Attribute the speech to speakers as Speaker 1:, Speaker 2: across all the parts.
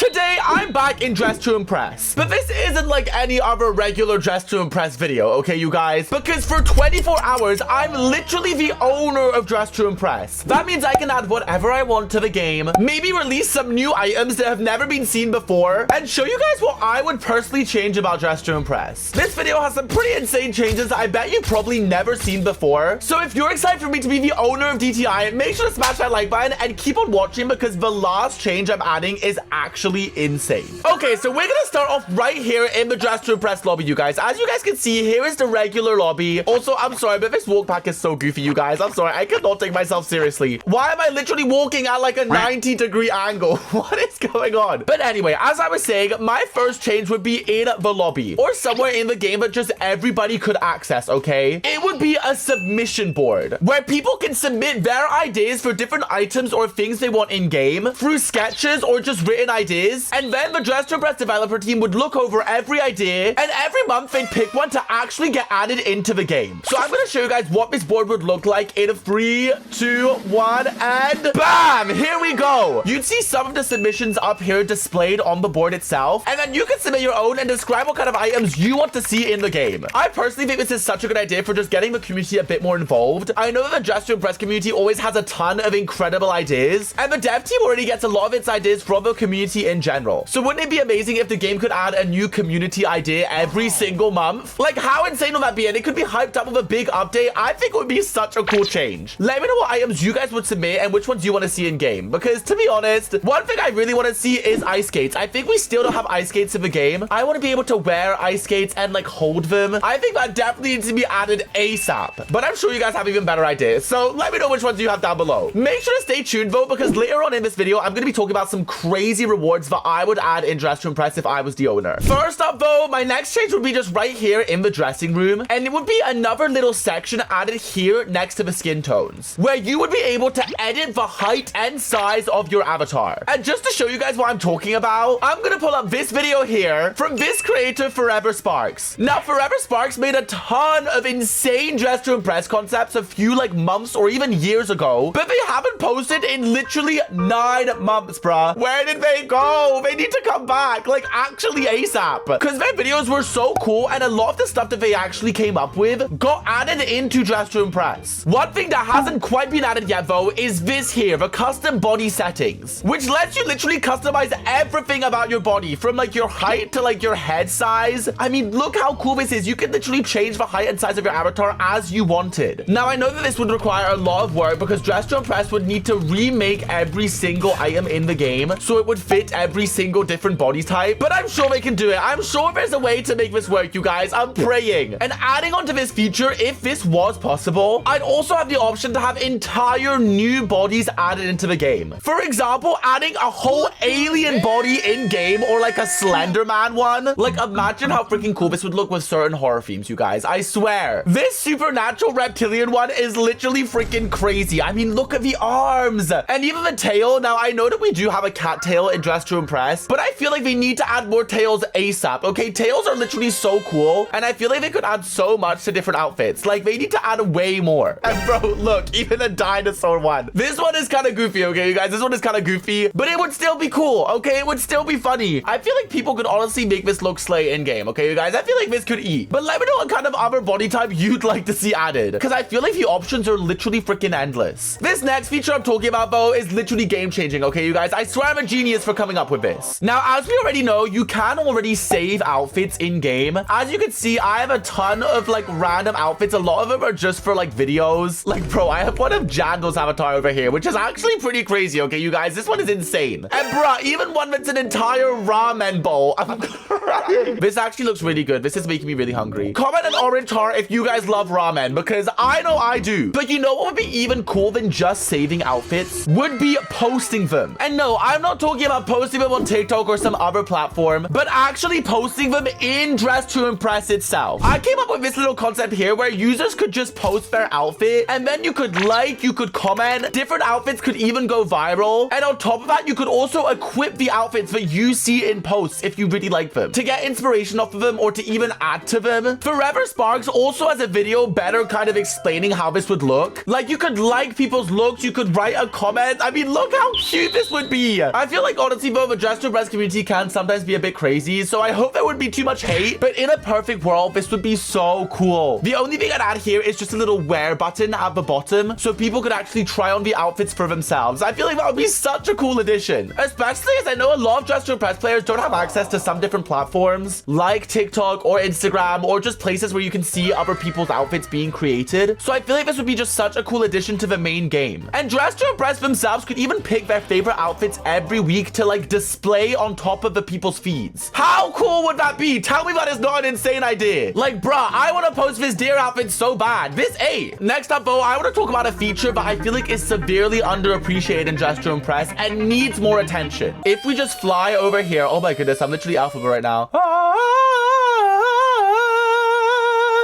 Speaker 1: Today, I'm back in Dress to Impress. But this isn't like any other regular Dress to Impress video, okay, you guys? Because for 24 hours, I'm literally the owner of Dress to Impress. That means I can add whatever I want to the game, maybe release some new items that have never been seen before, and show you guys what I would personally change about Dress to Impress. This video has some pretty insane changes I bet you probably never seen before. So if you're excited for me to be the owner of DTI, make sure to smash that like button and keep on watching because the last change I'm adding is actually insane. Okay, so we're gonna start off right here in the Dress to Impress lobby, you guys. As you guys can see, here is the regular lobby. Also, I'm sorry, but this walk pack is so goofy, you guys. I'm sorry, I cannot take myself seriously. Why am I literally walking at like a 90-degree angle? What is going on? But anyway, as I was saying, my first change would be in the lobby or somewhere in the game that just everybody could access, okay? It would be a submission board where people can submit their ideas for different items or things they want in game through sketches or just written ideas. And then the Dress to Impress developer team would look over every idea and every month they'd pick one to actually get added into the game. So I'm going to show you guys what this board would look like in 3, 2, 1, and bam! Here we go. You'd see some of the submissions up here displayed on the board itself, and then you can submit your own and describe what kind of items you want to see in the game. I personally think this is such a good idea for just getting the community a bit more involved. I know that the Dress to Impress community always has a ton of incredible ideas, and the dev team already gets a lot of its ideas from the community in general. So wouldn't it be amazing if the game could add a new community idea every single month? Like, how insane would that be? And it could be hyped up with a big update. I think it would be such a cool change. Let me know what items you guys would submit and which ones you want to see in game, because to be honest, one thing I really want to see is ice skates. I think we still don't have ice skates in the game. I want to be able to wear ice skates and like hold them. I think that definitely needs to be added ASAP, but I'm sure you guys have even better ideas. So let me know which ones you have down below. Make sure to stay tuned though, because later on in this video, I'm going to be talking about some crazy rewards that I would add in Dress to Impress if I was the owner. First up though, my next change would be just right here in the dressing room, and it would be another little section added here next to the skin tones, where you would be able to edit the height and size of your avatar. And just to show you guys what I'm talking about, I'm gonna pull up this video here from this creator, Forever Sparks. Now, Forever Sparks made a ton of insane Dress to Impress concepts a few like months or even years ago, but they haven't posted in literally 9 months, bruh. Where did they go? They need to come back, like actually ASAP, because their videos were so cool, and a lot of the stuff that they actually came up with got added into Dress to Impress. One thing that hasn't quite been added yet though is this here, the custom body settings, which lets you literally customize everything about your body, from like your height to like your head size. I mean, look how cool this is. You can literally change the height and size of your avatar as you wanted. Now, I know that this would require a lot of work because Dress to Impress would need to remake every single item in the game so it would fit every single different body type, but I'm sure they can do it. I'm sure there's a way to make this work, you guys. I'm praying. And adding on to this feature, if this was possible, I'd also have the option to have entire new bodies added into the game. For example, adding a whole alien body in game, or like a Slender Man one. Like, imagine how freaking cool this would look with certain horror themes, you guys. I swear. This supernatural reptilian one is literally freaking crazy. I mean, look at the arms and even the tail. Now, I know that we do have a cat tail in Dress to Impress, but I feel like they need to add more tails ASAP. Okay, tails are literally so cool, and I feel like they could add so much to different outfits. Like, they need to add way more. And bro, look, even a dinosaur one. This one is kind of goofy, okay, you guys? This one is kind of goofy, but it would still be cool, okay? It would still be funny. I feel like people could honestly make this look slay in game, okay, you guys? I feel like this could eat. But let me know what kind of other body type you'd like to see added, because I feel like the options are literally freaking endless. This next feature I'm talking about though is literally game changing, okay, you guys? I swear I'm a genius for coming up with this. Now, as we already know, you can already save outfits in game. As you can see, I have a ton of like random outfits. A lot of them are just for like videos. Like, bro, I have one of Jando's avatar over here, which is actually pretty crazy, okay, you guys? This one is insane. And bruh, even one that's an entire ramen bowl. I'm crying. This actually looks really good. This is making me really hungry. Comment an orange heart if you guys love ramen, because I know I do. But you know what would be even cool than just saving outfits? Would be posting them. And no, I'm not talking about posting them on TikTok or some other platform, but actually posting them in Dress to Impress itself. I came up with this little concept here where users could just post their outfit, and then you could like, you could comment. Different outfits could even go viral. And on top of that, you could also equip the outfits that you see in posts if you really like them, to get inspiration off of them or to even add to them. Forever Sparks also has a video better kind of explaining how this would look. Like, you could like people's looks, you could write a comment. I mean, look how cute this would be. I feel like honestly though, the dress to impress community can sometimes be a bit crazy, so I hope there wouldn't be too much hate, but in a perfect world, this would be so cool. The only thing I'd add here is just a little wear button at the bottom, so people could actually try on the outfits for themselves. I feel like that would be such a cool addition, especially as I know a lot of dress to impress players don't have access to some different platforms like TikTok or Instagram or just places where you can see other people's outfits being created. So I feel like this would be just such a cool addition to the main game. And dress to impress themselves could even pick their favorite outfits every week to like display on top of the people's feeds. How cool would that be? Tell me that is not an insane idea. Like, bruh, I want to post this deer outfit so bad. This ain't. Next up, though, I want to talk about a feature that I feel like is severely underappreciated in dress to impress and needs more attention. If we just fly over here, oh my goodness, I'm literally alphabet right now.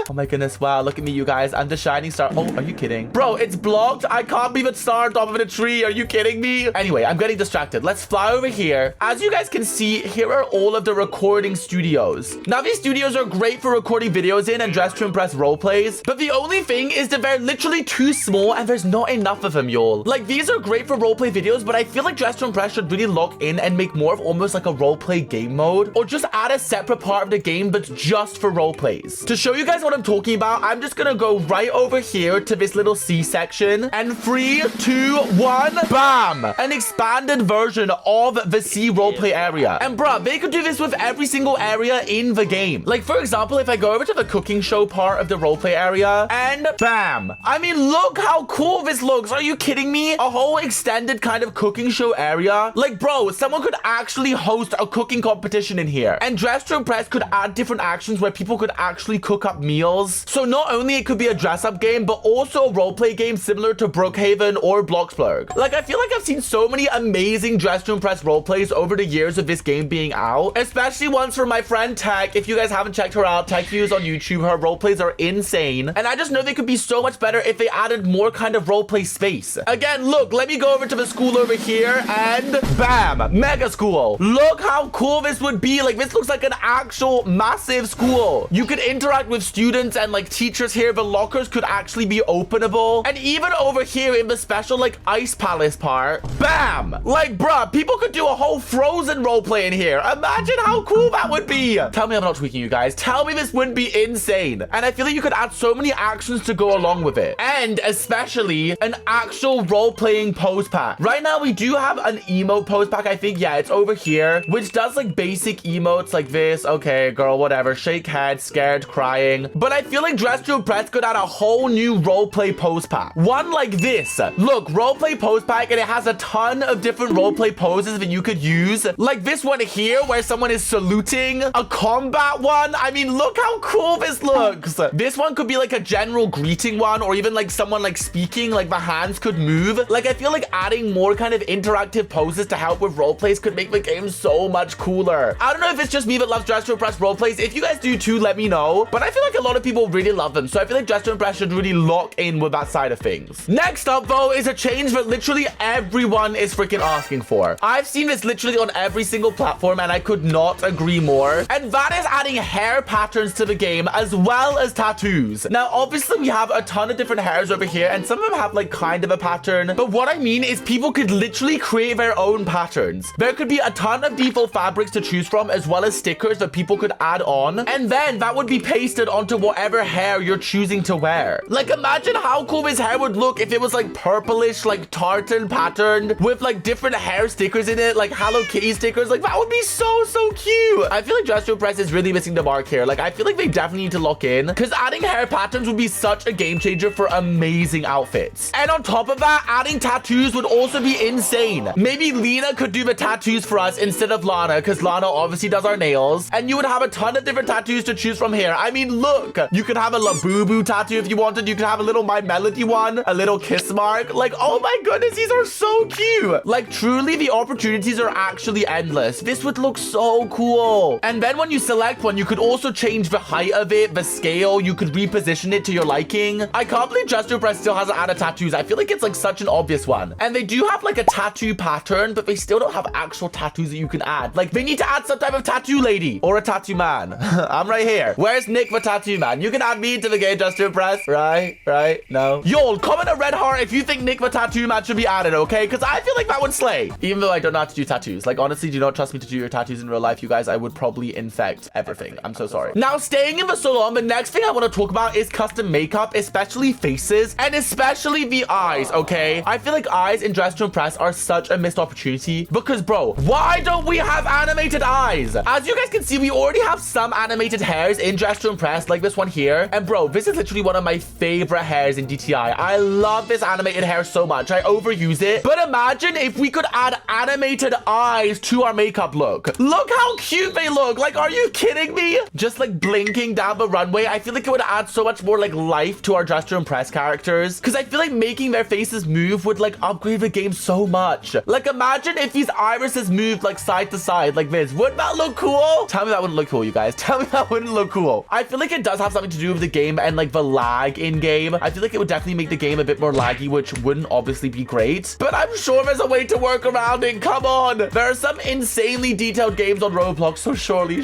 Speaker 1: Oh my goodness, wow, look at me, you guys. I'm the shining star. Oh, are you kidding? Bro, it's blocked. I can't leave a star on top of a tree. Are you kidding me? Anyway, I'm getting distracted. Let's fly over here. As you guys can see, here are all of the recording studios. Now, these studios are great for recording videos in and dress to impress role plays, but the only thing is that they're literally too small and there's not enough of them, y'all. Like, these are great for roleplay videos, but I feel like dress to impress should really lock in and make more of almost like a roleplay game mode, or just add a separate part of the game that's just for roleplays. To show you guys what I'm talking about, I'm just gonna go right over here to this little C section, and 3, 2, 1, bam! An expanded version of the C roleplay area. And bruh, they could do this with every single area in the game. Like, for example, if I go over to the cooking show part of the roleplay area, and bam! I mean, look how cool this looks. Are you kidding me? A whole extended kind of cooking show area. Like, bro, someone could actually host a cooking competition in here. And dress to impress could add different actions where people could actually cook up meals. So not only it could be a dress-up game, but also a roleplay game similar to Brookhaven or Bloxburg. Like, I feel like I've seen so many amazing dress to impress roleplays over the years of this game being out, especially ones from my friend Tech. If you guys haven't checked her out, Tech Views on YouTube, her roleplays are insane. And I just know they could be so much better if they added more kind of roleplay space. Again, look, let me go over to the school over here, and bam, mega school. Look how cool this would be. Like, this looks like an actual massive school. You could interact with students and like teachers here. The lockers could actually be openable. And even over here in the special like ice palace part, bam, like bruh, people could do a whole Frozen roleplay in here. Imagine how cool that would be. Tell me I'm not tweaking, you guys. Tell me this wouldn't be insane. And I feel like you could add so many actions to go along with it, and especially an actual role-playing pose pack. Right now we do have an emote pose pack, I think. Yeah, it's over here, which does like basic emotes like this. Okay, girl, whatever, shake head, scared, crying. But I feel like dress to impress could add a whole new roleplay pose pack. One like this. Look, roleplay pose pack, and it has a ton of different roleplay poses that you could use. Like this one here where someone is saluting. A combat one. I mean, look how cool this looks. This one could be like a general greeting one, or even like someone like speaking, like the hands could move. Like, I feel like adding more kind of interactive poses to help with roleplays could make the game so much cooler. I don't know if it's just me that loves dress to impress roleplays. If you guys do too, let me know. But I feel like a lot of people really love them, so I feel like dress to impress should really lock in with that side of things. Next up, though, is a change that literally everyone is freaking asking for. I've seen this literally on every single platform, and I could not agree more. And that is adding hair patterns to the game as well as tattoos. Now, obviously, we have a ton of different hairs over here, and some of them have like kind of a pattern. But what I mean is people could literally create their own patterns. There could be a ton of default fabrics to choose from, as well as stickers that people could add on. And then that would be pasted onto whatever hair you're choosing to wear. Like, imagine how cool this hair would look if it was like purplish, like tartan patterned with like different hair stickers in it, like Hello Kitty stickers. Like, that would be so cute. I feel like dress to impress is really missing the mark here. Like, I feel like they definitely need to lock in, because adding hair patterns would be such a game changer for amazing outfits. And on top of that, adding tattoos would also be insane. Maybe Lena could do the tattoos for us instead of Lana, because Lana obviously does our nails, and you would have a ton of different tattoos to choose from here. I mean, look, you could have a Labubu tattoo if you wanted. You could have a little My Melody one, a little kiss mark. Like, oh my goodness, these are so cute. Like, truly, the opportunities are actually endless. This would look so cool. And then when you select one, you could also change the height of it, the scale. You could reposition it to your liking. I can't believe dress to impress still hasn't added tattoos. I feel like it's like such an obvious one. And they do have like a tattoo pattern, but they still don't have actual tattoos that you can add. Like, they need to add some type of tattoo lady or a tattoo man. I'm right here. Where's Nick the tattoo man. You can add me into the game just to impress. Right? No. Yo, comment a red heart if you think Nick the Tattoo Man should be added, okay? Because I feel like that would slay. Even though I don't know how to do tattoos. Like, honestly, do not trust me to do your tattoos in real life, you guys. I would probably infect everything. I'm so sorry. Now, staying in the salon, the next thing I want to talk about is custom makeup, especially faces, and especially the eyes, okay? I feel like eyes in Dress to Impress are such a missed opportunity because, bro, why don't we have animated eyes? As you guys can see, we already have some animated hairs in Dress to Impress, like this one here. And, bro, this is literally one of my favorite hairs in DTI. I love this animated hair so much. I overuse it. But imagine if we could add animated eyes to our makeup look. Look how cute they look. Like, are you kidding me? Just like blinking down the runway. I feel like it would add so much more like life to our Dress to Impress characters. Because I feel like making their faces move would like upgrade the game so much. Like, imagine if these irises moved like side to side like this. Wouldn't that look cool? Tell me that wouldn't look cool, you guys. Tell me that wouldn't look cool. I feel like it does have something to do with the game and like the lag in game. I feel like it would definitely make the game a bit more laggy, which wouldn't obviously be great. But I'm sure there's a way to work around it. Come on. There are some insanely detailed games on Roblox, so surely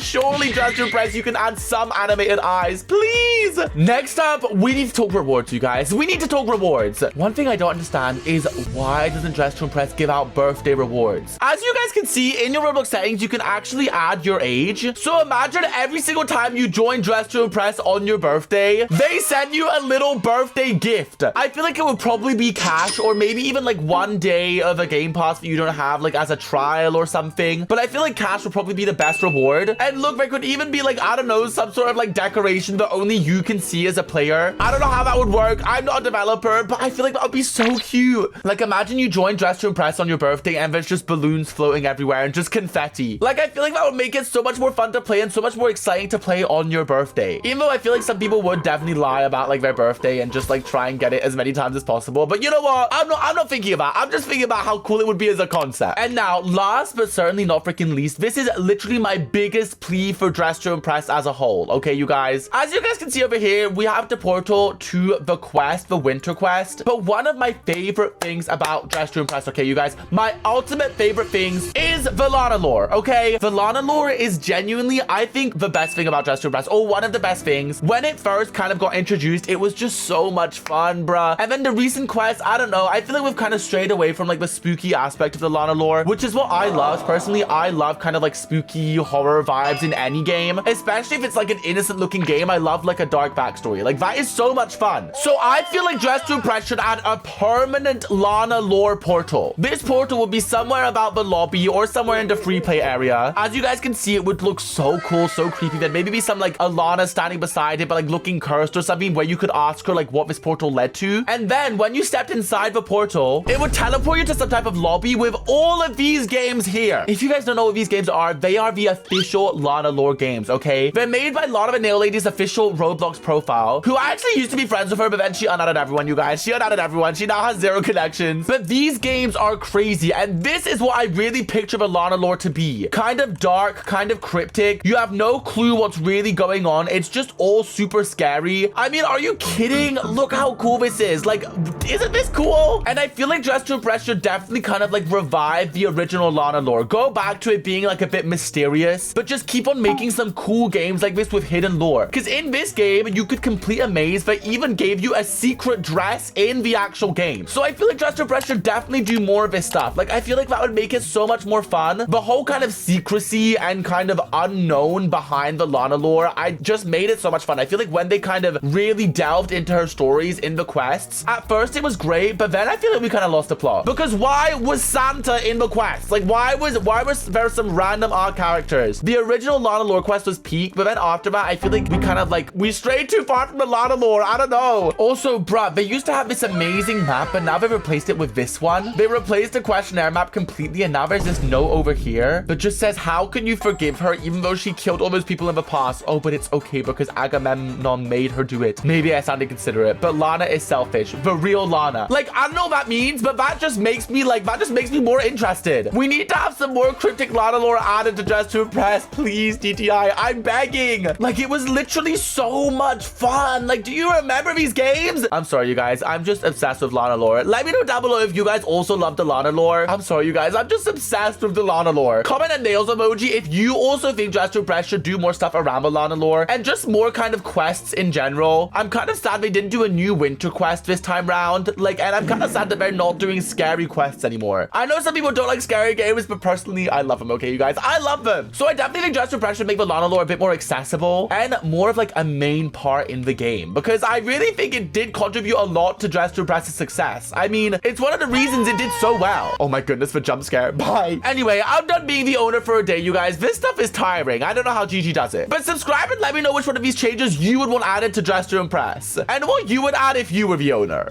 Speaker 1: Dress to Impress, you can add some animated eyes, please. Next up, we need to talk rewards, you guys. We need to talk rewards. One thing I don't understand is why doesn't Dress to Impress give out birthday rewards? As you guys can see in your Roblox settings, you can actually add your age. So imagine every single time you join Dress to Impress on your birthday, they send you a little birthday gift. I feel like it would probably be cash or maybe even like one day of a game pass that you don't have like as a trial or something. But I feel like cash would probably be the best reward. And look, there could even be like, I don't know, some sort of like decoration that only you can see as a player. I don't know how that would work. I'm not a developer, but I feel like that would be so cute. Like, imagine you join Dress to Impress on your birthday and there's just balloons floating everywhere and just confetti. Like, I feel like that would make it so much more fun to play and so much more exciting to play on your birthday. Even though I feel like some people would definitely lie about like their birthday and just like try and get it as many times as possible. But you know what? I'm not thinking about it. I'm just thinking about how cool it would be as a concept. And now, last but certainly not freaking least, this is literally my biggest plea for Dress to Impress as a whole. Okay, you guys? As you guys can see over here, we have the portal to the quest, the winter quest. But one of my favorite things about Dress to Impress, okay, you guys, my ultimate favorite things is the Lana lore, okay? The Lana lore is genuinely, I think, the best thing about Dress to Impress, or one of the best things. When it first kind of got introduced, it was just so much fun, bruh. And then the recent quests, I don't know, I feel like we've kind of strayed away from like the spooky aspect of the Lana lore, which is what I love. Personally, I love kind of like spooky horror vibes in any game, especially if it's like an innocent looking game. I love like a dark backstory. Like, that is so much fun. So I feel like Dress to Impress should add a permanent Lana lore portal. This portal will be somewhere about the lobby or somewhere in the free play area. As you guys can see, it would look so cool, so creepy. That maybe be some like Alana standing beside it, but like looking cursed or something, where you could ask her like what this portal led to. And then when you stepped inside the portal, it would teleport you to some type of lobby with all of these games here. If you guys don't know what these games are, they are the official Lana lore games, okay? They're made by Lana the Nail Lady's official Roblox profile, who I actually used to be friends with her, but then she unadded everyone, you guys. She unadded everyone. She now has 0 connections. But these games are crazy, and this is what I really picture the Lana lore to be. Kind of dark, kind of cryptic. You have no clue what's really going on. It's just all super scary. I mean, are you kidding? Look how cool this is. Like, isn't this cool? And I feel like Dress to Impress should definitely kind of like revive the original Lana lore. Go back to it being like a bit mysterious, but just keep on making some cool games like this with hidden lore. Because in this game, you could complete a maze that even gave you a secret dress in the actual game. So I feel like Dress to Impress should definitely do more of this stuff. Like, I feel like that would make it so much more fun. The whole kind of secrecy and kind of unknown behind the Lana lore, I just made it so much fun. I feel like when they kind of really delved into her stories in the quests, at first it was great, but then I feel like we kind of lost the plot. Because why was Santa in the quest? Like, why was there some random odd characters? The original Lana lore quest was peak, but then after that, I feel like we kind of like, we strayed too far from the Lana lore. I don't know. Also, bruh, they used to have this amazing map, but now they've replaced it with this one. They replaced the questionnaire map completely, and now there's this note over here that just says, how can you forgive her even though she killed all those people in the past? Oh, but it's okay because Agamemnon made her do it. Maybe I sounded considerate, but Lana is selfish. The real Lana. Like, I don't know what that means, but that just makes me like, that just makes me more interested. We need to have some more cryptic Lana lore added to Dress to Impress, please, DTI. I'm begging. Like, it was literally so much fun. Like, do you remember these games? I'm sorry, you guys. I'm just obsessed with Lana lore. Let me know down below if you guys also love the Lana lore. I'm sorry, you guys. I'm just obsessed with the Lana lore. Comment a nails emoji if you also think Dress to Impress should do more stuff around the Lana lore and just more more kind of quests in general. I'm kind of sad they didn't do a new winter quest this time round. Like, and I'm kind of sad that they're not doing scary quests anymore. I know some people don't like scary games, but personally, I love them, okay, you guys? I love them. So I definitely think Dress to Impress should make the Lana lore a bit more accessible and more of like a main part in the game, because I really think it did contribute a lot to Dress to Impress's success. I mean, it's one of the reasons it did so well. Oh my goodness, the jump scare. Bye. Anyway, I'm done being the owner for a day, you guys. This stuff is tiring. I don't know how Gigi does it. But subscribe and let me know which one of these changes you would want added to Dress to Impress and what you would add if you were the owner.